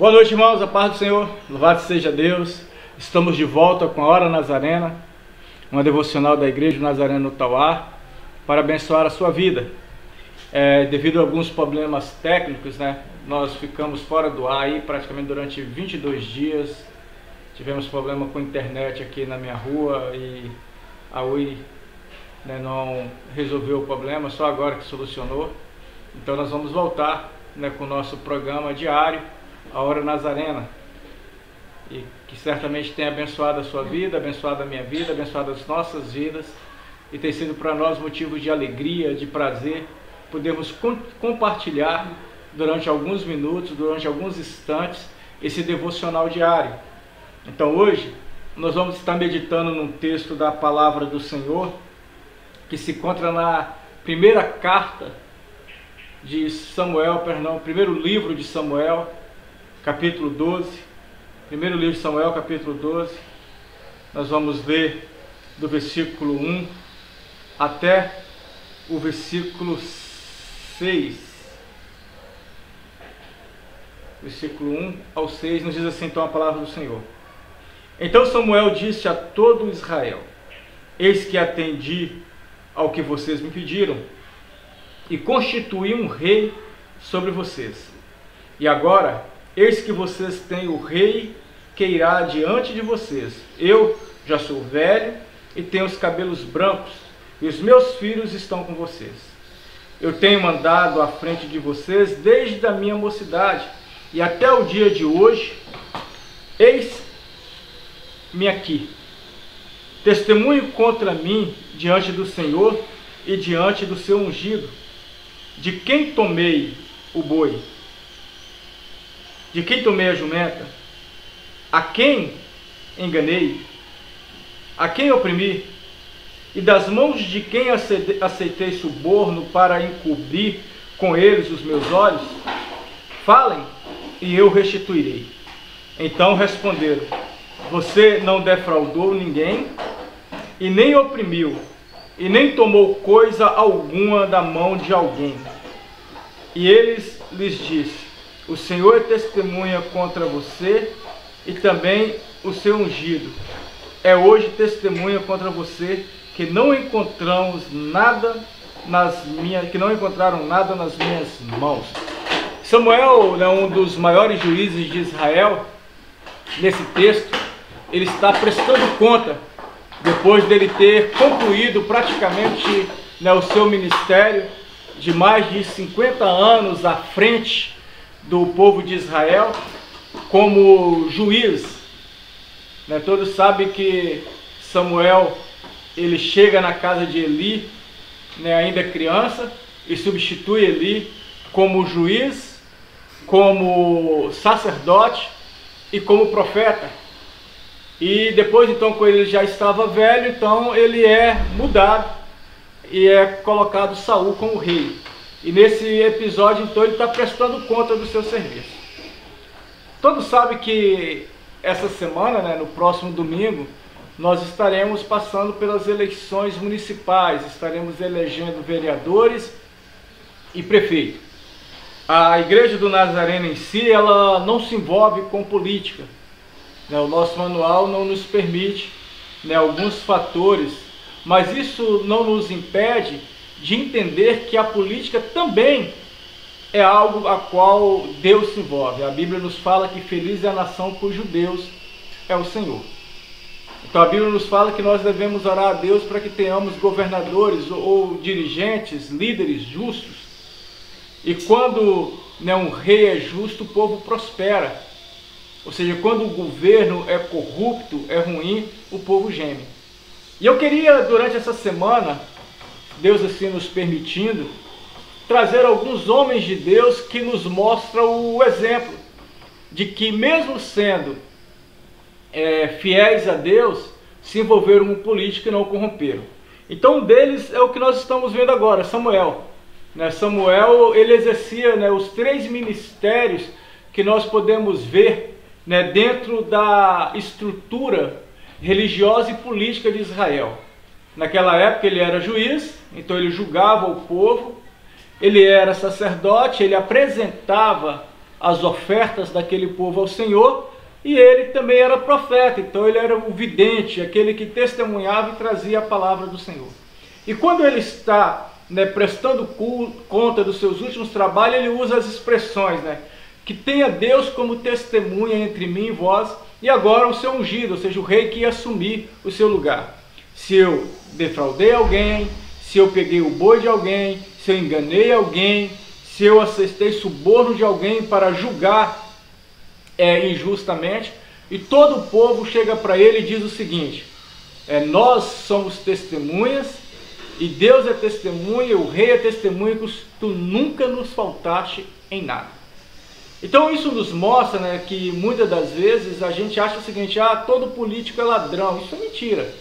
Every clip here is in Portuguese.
Boa noite, irmãos, a paz do Senhor, louvado seja Deus. Estamos de volta com a Hora Nazarena, uma devocional da Igreja Nazarena no Tauá, para abençoar a sua vida. Devido a alguns problemas técnicos, nós ficamos fora do ar aí praticamente durante 22 dias. Tivemos problema com a internet aqui na minha rua e a Oi não resolveu o problema, só agora que solucionou. Então nós vamos voltar com o nosso programa diário, a Hora Nazarena, e que certamente tem abençoado a sua vida, abençoado a minha vida, abençoado as nossas vidas, e tem sido para nós motivo de alegria, de prazer, podermos compartilhar durante alguns minutos, durante alguns instantes, esse devocional diário. Então hoje nós vamos estar meditando num texto da Palavra do Senhor, que se encontra na primeira carta de Samuel, primeiro livro de Samuel, capítulo 12, primeiro livro de Samuel, capítulo 12, nós vamos ler do versículo 1 até o versículo 6, versículo 1 ao 6, nos diz assim então a palavra do Senhor. Então Samuel disse a todo Israel: eis que atendi ao que vocês me pediram, e constituí um rei sobre vocês. E agora, eis que vocês têm o rei que irá diante de vocês. Eu já sou velho e tenho os cabelos brancos, e os meus filhos estão com vocês. Eu tenho mandado à frente de vocês desde a minha mocidade, e até o dia de hoje, eis-me aqui. Testemunho contra mim diante do Senhor e diante do seu ungido. De quem tomei o boi? De quem tomei a jumenta? A quem enganei? A quem oprimi? E das mãos de quem aceitei suborno para encobrir com eles os meus olhos? Falem, e eu restituirei. Então responderam: você não defraudou ninguém, e nem oprimiu, e nem tomou coisa alguma da mão de alguém. E eles lhes disse: o Senhor é testemunha contra você, e também o seu ungido é hoje testemunha contra você, que não encontraram nada nas minhas mãos. Samuel é um dos maiores juízes de Israel. Nesse texto, ele está prestando conta, depois dele ter concluído praticamente o seu ministério de mais de 50 anos à frente do povo de Israel, como juiz. Todos sabem que Samuel, ele chega na casa de Eli, ainda criança, e substitui Eli como juiz, como sacerdote e como profeta. E depois, então, quando ele já estava velho, então ele é mudado e é colocado Saul como rei. E nesse episódio, então, ele está prestando conta do seu serviço. Todos sabem que essa semana, no próximo domingo, nós estaremos passando pelas eleições municipais, estaremos elegendo vereadores e prefeito. A Igreja do Nazareno em si, ela não se envolve com política. O nosso manual não nos permite alguns fatores, mas isso não nos impede de entender que a política também é algo a qual Deus se envolve. A Bíblia nos fala que feliz é a nação cujo Deus é o Senhor. Então a Bíblia nos fala que nós devemos orar a Deus para que tenhamos governadores ou dirigentes, líderes justos. E quando um rei é justo, o povo prospera. Ou seja, quando o governo é corrupto, é ruim, o povo geme. E eu queria, durante essa semana, Deus assim nos permitindo, trazer alguns homens de Deus que nos mostram o exemplo de que, mesmo sendo fiéis a Deus, se envolveram com política e não corromperam. Então um deles é o que nós estamos vendo agora, Samuel. Samuel, ele exercia os três ministérios que nós podemos ver dentro da estrutura religiosa e política de Israel. Naquela época ele era juiz, então ele julgava o povo. Ele era sacerdote, ele apresentava as ofertas daquele povo ao Senhor, e ele também era profeta, então ele era o vidente, aquele que testemunhava e trazia a palavra do Senhor. E quando ele está, prestando conta dos seus últimos trabalhos, ele usa as expressões, que tenha Deus como testemunha entre mim e vós, e agora o seu ungido, ou seja, o rei que ia assumir o seu lugar. Se eu defraudei alguém, se eu peguei o boi de alguém, se eu enganei alguém, se eu aceitei suborno de alguém para julgar injustamente, e todo o povo chega para ele e diz o seguinte: nós somos testemunhas, e Deus é testemunha, o rei é testemunha, que tu nunca nos faltaste em nada. Então isso nos mostra que muitas das vezes a gente acha o seguinte: todo político é ladrão. Isso é mentira.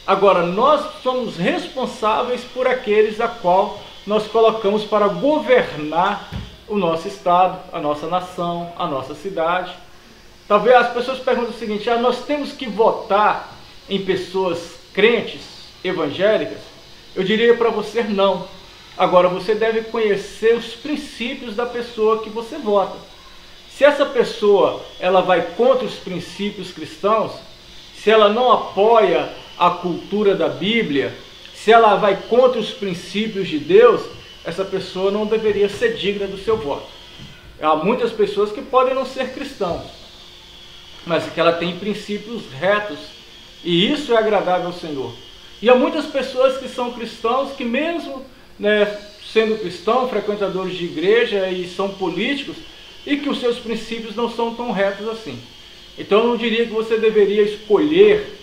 Agora, nós somos responsáveis por aqueles a qual nós colocamos para governar o nosso estado, a nossa nação, a nossa cidade. Talvez as pessoas perguntam o seguinte: nós temos que votar em pessoas crentes, evangélicas? Eu diria para você: não. Agora, você deve conhecer os princípios da pessoa que você vota. Se essa pessoa ela vai contra os princípios cristãos, se ela não apoia a cultura da Bíblia, se ela vai contra os princípios de Deus, essa pessoa não deveria ser digna do seu voto. Há muitas pessoas que podem não ser cristãos, mas que ela tem princípios retos, e isso é agradável ao Senhor. E há muitas pessoas que são cristãos, que mesmo sendo cristãos, frequentadores de igreja e são políticos, e que os seus princípios não são tão retos assim. Então eu não diria que você deveria escolher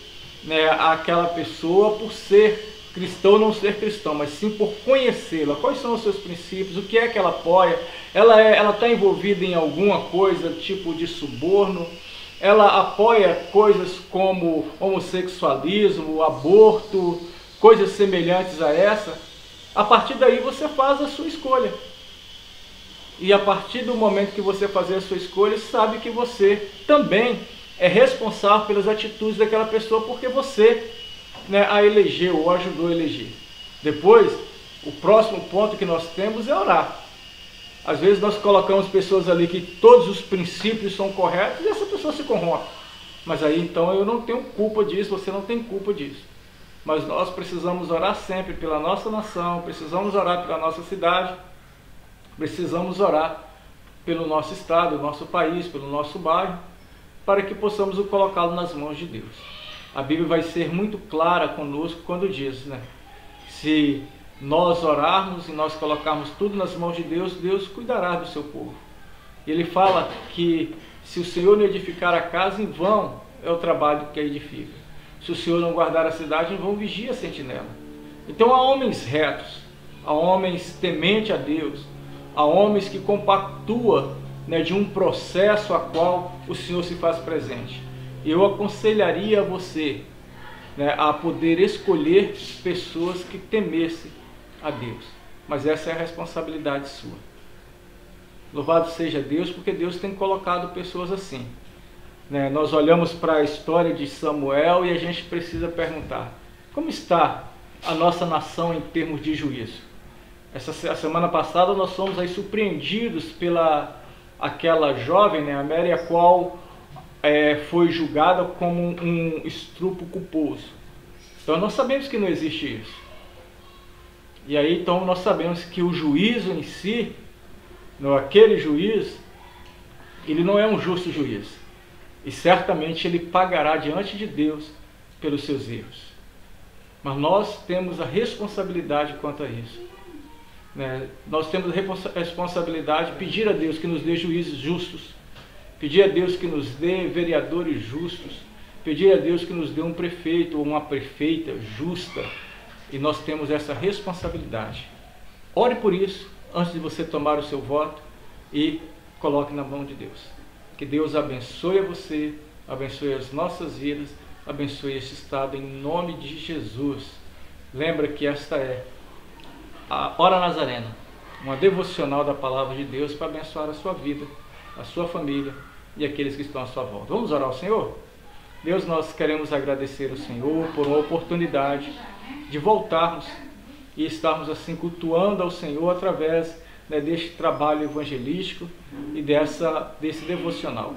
aquela pessoa por ser cristão ou não ser cristão, mas sim por conhecê-la. Quais são os seus princípios, o que é que ela apoia, ela está envolvida em alguma coisa, tipo de suborno, ela apoia coisas como homossexualismo, aborto, coisas semelhantes a essa. A partir daí você faz a sua escolha. E a partir do momento que você fazer a sua escolha, sabe que você também é responsável pelas atitudes daquela pessoa, porque você a elegeu ou ajudou a eleger. Depois, o próximo ponto que nós temos é orar. Às vezes nós colocamos pessoas ali que todos os princípios são corretos e essa pessoa se corrompe. Mas aí então eu não tenho culpa disso, você não tem culpa disso. Mas nós precisamos orar sempre pela nossa nação, precisamos orar pela nossa cidade, precisamos orar pelo nosso estado, nosso país, pelo nosso bairro, para que possamos o colocá-lo nas mãos de Deus. A Bíblia vai ser muito clara conosco quando diz, se nós orarmos e nós colocarmos tudo nas mãos de Deus, Deus cuidará do seu povo. Ele fala que se o Senhor não edificar a casa, em vão é o trabalho que a edifica. Se o Senhor não guardar a cidade, em vão vigia a sentinela. Então há homens retos, há homens tementes a Deus, há homens que compactuam de um processo a qual o Senhor se faz presente. Eu aconselharia a você a poder escolher pessoas que temessem a Deus. Mas essa é a responsabilidade sua. Louvado seja Deus, porque Deus tem colocado pessoas assim. Nós olhamos para a história de Samuel e a gente precisa perguntar: como está a nossa nação em termos de juízo? A semana passada nós fomos aí surpreendidos pela aquela jovem, a Mary, a qual foi julgada como um estupro culposo. Então nós sabemos que não existe isso. E aí então nós sabemos que o juízo em si, aquele juiz, ele não é um justo juiz. E certamente ele pagará diante de Deus pelos seus erros. Mas nós temos a responsabilidade quanto a isso. Nós temos a responsabilidade de pedir a Deus que nos dê juízes justos, pedir a Deus que nos dê vereadores justos, pedir a Deus que nos dê um prefeito ou uma prefeita justa, e nós temos essa responsabilidade. Ore por isso antes de você tomar o seu voto e coloque na mão de Deus. Que Deus abençoe a você, abençoe as nossas vidas, abençoe este estado em nome de Jesus. Lembra que esta é a Hora Nazarena, uma devocional da Palavra de Deus para abençoar a sua vida, a sua família e aqueles que estão à sua volta. Vamos orar ao Senhor? Deus, nós queremos agradecer ao Senhor por uma oportunidade de voltarmos e estarmos assim cultuando ao Senhor através né, deste trabalho evangelístico e desse devocional.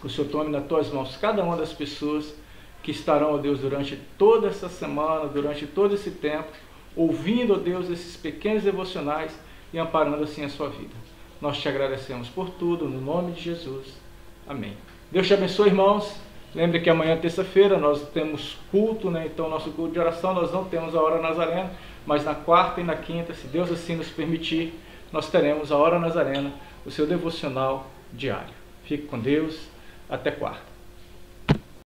Que o Senhor tome nas tuas mãos cada uma das pessoas que estarão, ó Deus, durante toda essa semana, durante todo esse tempo, ouvindo, ó Deus, esses pequenos devocionais e amparando assim a sua vida. Nós te agradecemos por tudo, no nome de Jesus. Amém. Deus te abençoe, irmãos. Lembre que amanhã, terça-feira, nós temos culto, né? Então, nosso culto de oração, nós não temos a Hora Nazarena, mas na quarta e na quinta, se Deus assim nos permitir, nós teremos a Hora Nazarena, o seu devocional diário. Fique com Deus. Até quarta.